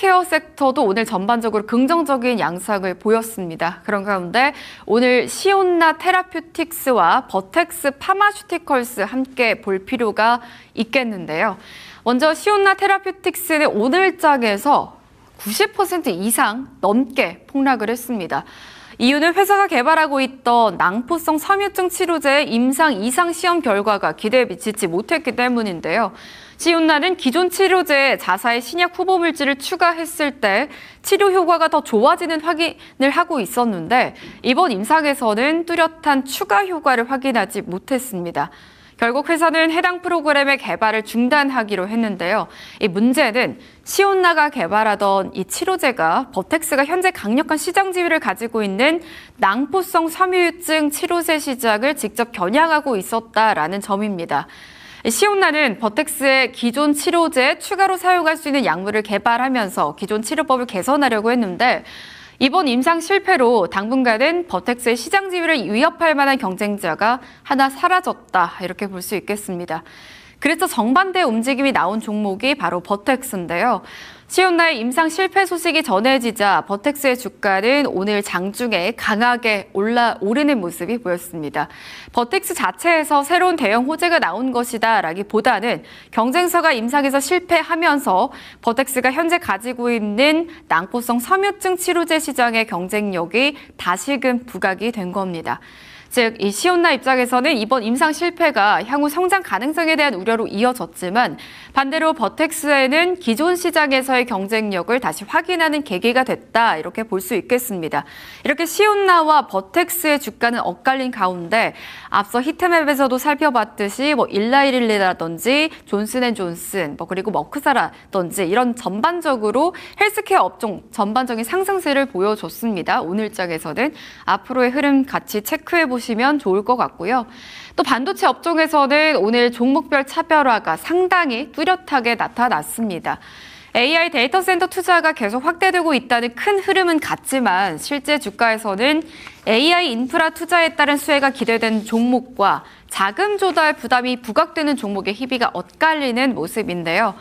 헬스케어 섹터도 오늘 전반적으로 긍정적인 양상을 보였습니다. 그런 가운데 오늘 시온나 테라퓨틱스와 버텍스 파마슈티컬스 함께 볼 필요가 있겠는데요. 먼저 시온나 테라퓨틱스는 오늘장에서 90% 이상 넘게 폭락을 했습니다. 이유는 회사가 개발하고 있던 낭포성 섬유증 치료제의 임상 이상 시험 결과가 기대에 미치지 못했기 때문인데요. 시온나는 기존 치료제에 자사의 신약 후보 물질을 추가했을 때 치료 효과가 더 좋아지는 확인을 하고 있었는데 이번 임상에서는 뚜렷한 추가 효과를 확인하지 못했습니다. 결국 회사는 해당 프로그램의 개발을 중단하기로 했는데요. 이 문제는 시온나가 개발하던 이 치료제가 버텍스가 현재 강력한 시장 지위를 가지고 있는 낭포성 섬유증 치료제 시장을 직접 겨냥하고 있었다라는 점입니다. 시온나는 버텍스의 기존 치료제에 추가로 사용할 수 있는 약물을 개발하면서 기존 치료법을 개선하려고 했는데 이번 임상 실패로 당분간은 버텍스의 시장 지위를 위협할 만한 경쟁자가 하나 사라졌다 이렇게 볼 수 있겠습니다. 그래서 정반대 움직임이 나온 종목이 바로 버텍스인데요. 시온나의 임상 실패 소식이 전해지자 버텍스의 주가는 오늘 장중에 강하게 오르는 모습이 보였습니다. 버텍스 자체에서 새로운 대형 호재가 나온 것이다라기보다는 경쟁사가 임상에서 실패하면서 버텍스가 현재 가지고 있는 낭포성 섬유증 치료제 시장의 경쟁력이 다시금 부각이 된 겁니다. 즉, 이 시온나 입장에서는 이번 임상 실패가 향후 성장 가능성에 대한 우려로 이어졌지만 반대로 버텍스에는 기존 시장에서의 경쟁력을 다시 확인하는 계기가 됐다 이렇게 볼 수 있겠습니다. 이렇게 시온나와 버텍스의 주가는 엇갈린 가운데 앞서 히트맵에서도 살펴봤듯이 일라이릴리라든지 존슨앤존슨 그리고 머크사라든지 이런 전반적으로 헬스케어 업종 전반적인 상승세를 보여줬습니다. 오늘장에서는 앞으로의 흐름 같이 체크해 보시면 좋을 것 같고요. 또 반도체 업종에서는 오늘 종목별 차별화가 상당히 뚜렷하게 나타났습니다. AI 데이터 센터 투자가 계속 확대되고 있다는 큰 흐름은 같지만 실제 주가에서는 AI 인프라 투자에 따른 수혜가 기대된 종목과 자금 조달 부담이 부각되는 종목의 희비가 엇갈리는 모습인데요.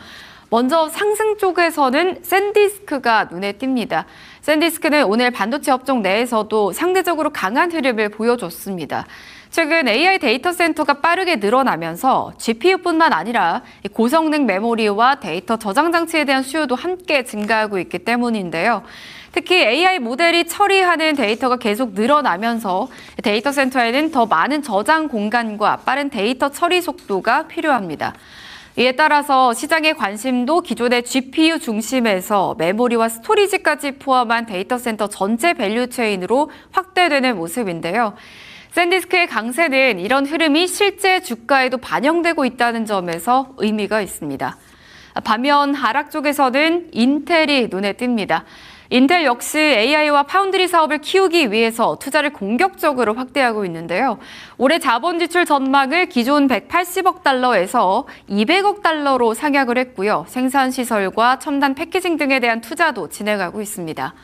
먼저 상승 쪽에서는 샌디스크가 눈에 띕니다. 샌디스크는 오늘 반도체 업종 내에서도 상대적으로 강한 흐름을 보여줬습니다. 최근 AI 데이터 센터가 빠르게 늘어나면서 GPU뿐만 아니라 고성능 메모리와 데이터 저장 장치에 대한 수요도 함께 증가하고 있기 때문인데요. 특히 AI 모델이 처리하는 데이터가 계속 늘어나면서 데이터 센터에는 더 많은 저장 공간과 빠른 데이터 처리 속도가 필요합니다. 이에 따라서 시장의 관심도 기존의 GPU 중심에서 메모리와 스토리지까지 포함한 데이터 센터 전체 밸류체인으로 확대되는 모습인데요. 샌디스크의 강세는 이런 흐름이 실제 주가에도 반영되고 있다는 점에서 의미가 있습니다. 반면 하락 쪽에서는 인텔이 눈에 띕니다. 인텔 역시 AI와 파운드리 사업을 키우기 위해서 투자를 공격적으로 확대하고 있는데요. 올해 자본 지출 전망을 기존 180억 달러에서 200억 달러로 상향을 했고요. 생산시설과 첨단 패키징 등에 대한 투자도 진행하고 있습니다.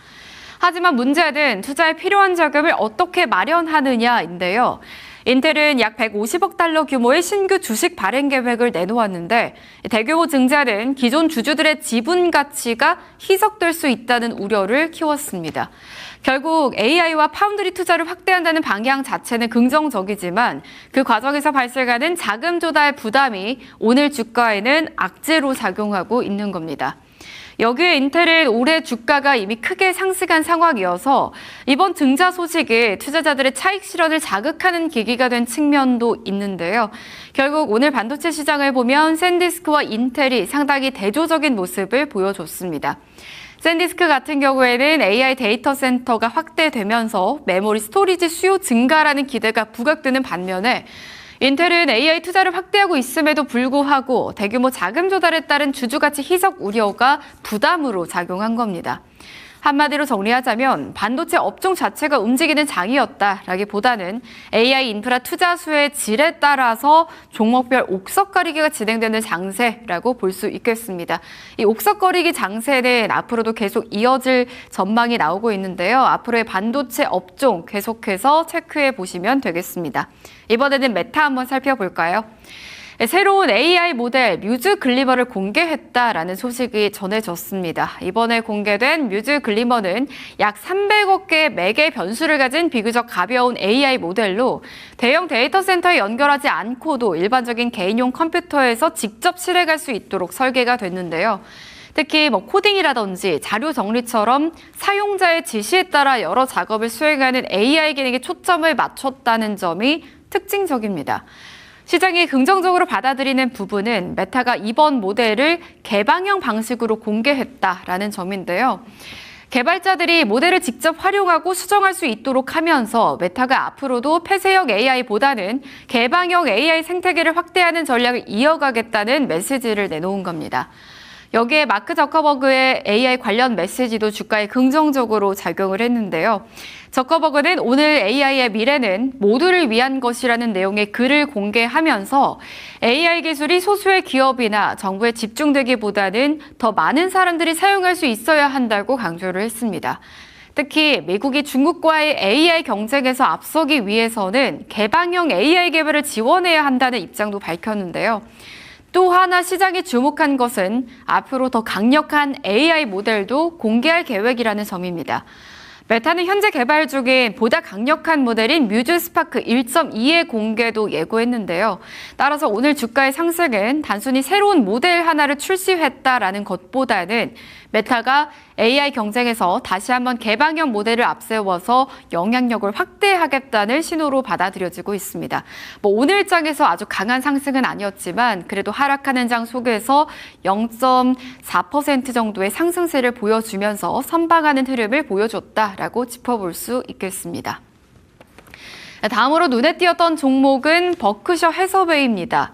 하지만 문제는 투자에 필요한 자금을 어떻게 마련하느냐인데요. 인텔은 약 150억 달러 규모의 신규 주식 발행 계획을 내놓았는데 대규모 증자는 기존 주주들의 지분 가치가 희석될 수 있다는 우려를 키웠습니다. 결국 AI와 파운드리 투자를 확대한다는 방향 자체는 긍정적이지만 그 과정에서 발생하는 자금 조달 부담이 오늘 주가에는 악재로 작용하고 있는 겁니다. 여기에 인텔은 올해 주가가 이미 크게 상승한 상황이어서 이번 증자 소식이 투자자들의 차익 실현을 자극하는 계기가 된 측면도 있는데요. 결국 오늘 반도체 시장을 보면 샌디스크와 인텔이 상당히 대조적인 모습을 보여줬습니다. 샌디스크 같은 경우에는 AI 데이터 센터가 확대되면서 메모리 스토리지 수요 증가라는 기대가 부각되는 반면에 인텔은 AI 투자를 확대하고 있음에도 불구하고 대규모 자금 조달에 따른 주주가치 희석 우려가 부담으로 작용한 겁니다. 한마디로 정리하자면 반도체 업종 자체가 움직이는 장이었다라기보다는 AI 인프라 투자 수의 질에 따라서 종목별 옥석거리기가 진행되는 장세라고 볼 수 있겠습니다. 이 옥석거리기 장세는 앞으로도 계속 이어질 전망이 나오고 있는데요. 앞으로의 반도체 업종 계속해서 체크해 보시면 되겠습니다. 이번에는 메타 한번 살펴볼까요? 새로운 AI 모델 뮤즈 글리머를 공개했다라는 소식이 전해졌습니다. 이번에 공개된 뮤즈 글리머는 약 300억 개의 매개 변수를 가진 비교적 가벼운 AI 모델로 대형 데이터 센터에 연결하지 않고도 일반적인 개인용 컴퓨터에서 직접 실행할 수 있도록 설계가 됐는데요. 특히 코딩이라든지 자료 정리처럼 사용자의 지시에 따라 여러 작업을 수행하는 AI 기능에 초점을 맞췄다는 점이 특징적입니다. 시장이 긍정적으로 받아들이는 부분은 메타가 이번 모델을 개방형 방식으로 공개했다라는 점인데요. 개발자들이 모델을 직접 활용하고 수정할 수 있도록 하면서 메타가 앞으로도 폐쇄형 AI보다는 개방형 AI 생태계를 확대하는 전략을 이어가겠다는 메시지를 내놓은 겁니다. 여기에 마크 저커버그의 AI 관련 메시지도 주가에 긍정적으로 작용을 했는데요. 저커버그는 오늘 AI의 미래는 모두를 위한 것이라는 내용의 글을 공개하면서 AI 기술이 소수의 기업이나 정부에 집중되기보다는 더 많은 사람들이 사용할 수 있어야 한다고 강조를 했습니다. 특히 미국이 중국과의 AI 경쟁에서 앞서기 위해서는 개방형 AI 개발을 지원해야 한다는 입장도 밝혔는데요. 또 하나 시장이 주목한 것은 앞으로 더 강력한 AI 모델도 공개할 계획이라는 점입니다. 메타는 현재 개발 중인 보다 강력한 모델인 뮤즈 스파크 1.2의 공개도 예고했는데요. 따라서 오늘 주가의 상승은 단순히 새로운 모델 하나를 출시했다라는 것보다는 메타가 AI 경쟁에서 다시 한번 개방형 모델을 앞세워서 영향력을 확대하겠다는 신호로 받아들여지고 있습니다. 오늘장에서 아주 강한 상승은 아니었지만 그래도 하락하는 장 속에서 0.4% 정도의 상승세를 보여주면서 선방하는 흐름을 보여줬다라고 짚어볼 수 있겠습니다. 다음으로 눈에 띄었던 종목은 버크셔 해서웨이입니다.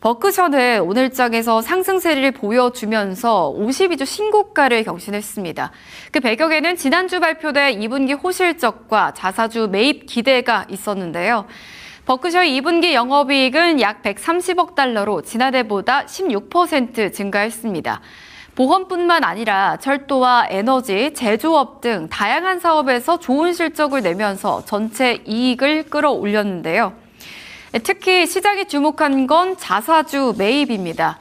버크셔는 오늘장에서 상승세를 보여주면서 52주 신고가를 경신했습니다. 그 배경에는 지난주 발표된 2분기 호실적과 자사주 매입 기대가 있었는데요. 버크셔의 2분기 영업이익은 약 130억 달러로 지난해보다 16% 증가했습니다. 보험뿐만 아니라 철도와 에너지, 제조업 등 다양한 사업에서 좋은 실적을 내면서 전체 이익을 끌어올렸는데요. 특히 시장이 주목한 건 자사주 매입입니다.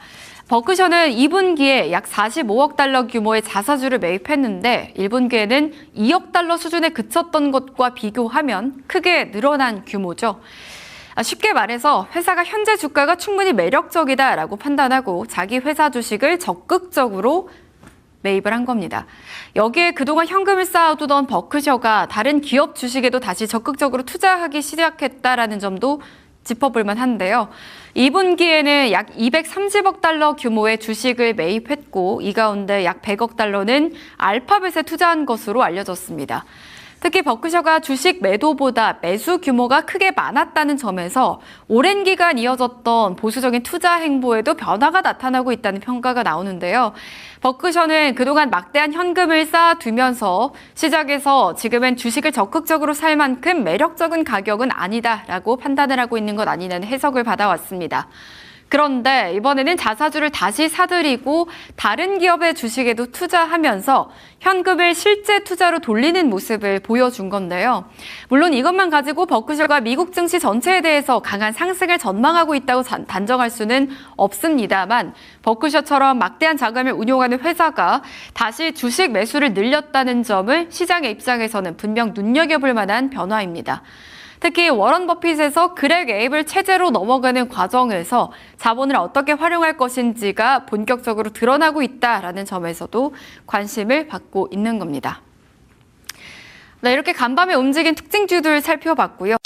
버크셔는 2분기에 약 45억 달러 규모의 자사주를 매입했는데 1분기에는 2억 달러 수준에 그쳤던 것과 비교하면 크게 늘어난 규모죠. 쉽게 말해서 회사가 현재 주가가 충분히 매력적이다라고 판단하고 자기 회사 주식을 적극적으로 매입을 한 겁니다. 여기에 그동안 현금을 쌓아두던 버크셔가 다른 기업 주식에도 다시 적극적으로 투자하기 시작했다라는 점도 짚어볼 만한데요. 2분기에는 약 230억 달러 규모의 주식을 매입했고 이 가운데 약 100억 달러는 알파벳에 투자한 것으로 알려졌습니다. 특히 버크셔가 주식 매도보다 매수 규모가 크게 많았다는 점에서 오랜 기간 이어졌던 보수적인 투자 행보에도 변화가 나타나고 있다는 평가가 나오는데요. 버크셔는 그동안 막대한 현금을 쌓아두면서 시장에서 지금은 주식을 적극적으로 살 만큼 매력적인 가격은 아니다라고 판단을 하고 있는 것 아니냐는 해석을 받아왔습니다. 그런데 이번에는 자사주를 다시 사들이고 다른 기업의 주식에도 투자하면서 현금을 실제 투자로 돌리는 모습을 보여준 건데요. 물론 이것만 가지고 버크셔가 미국 증시 전체에 대해서 강한 상승을 전망하고 있다고 단정할 수는 없습니다만 버크셔처럼 막대한 자금을 운용하는 회사가 다시 주식 매수를 늘렸다는 점을 시장의 입장에서는 분명 눈여겨볼 만한 변화입니다. 특히 워런 버핏에서 그렉 에이블 체제로 넘어가는 과정에서 자본을 어떻게 활용할 것인지가 본격적으로 드러나고 있다라는 점에서도 관심을 받고 있는 겁니다. 네, 이렇게 간밤에 움직인 특징주들 살펴봤고요.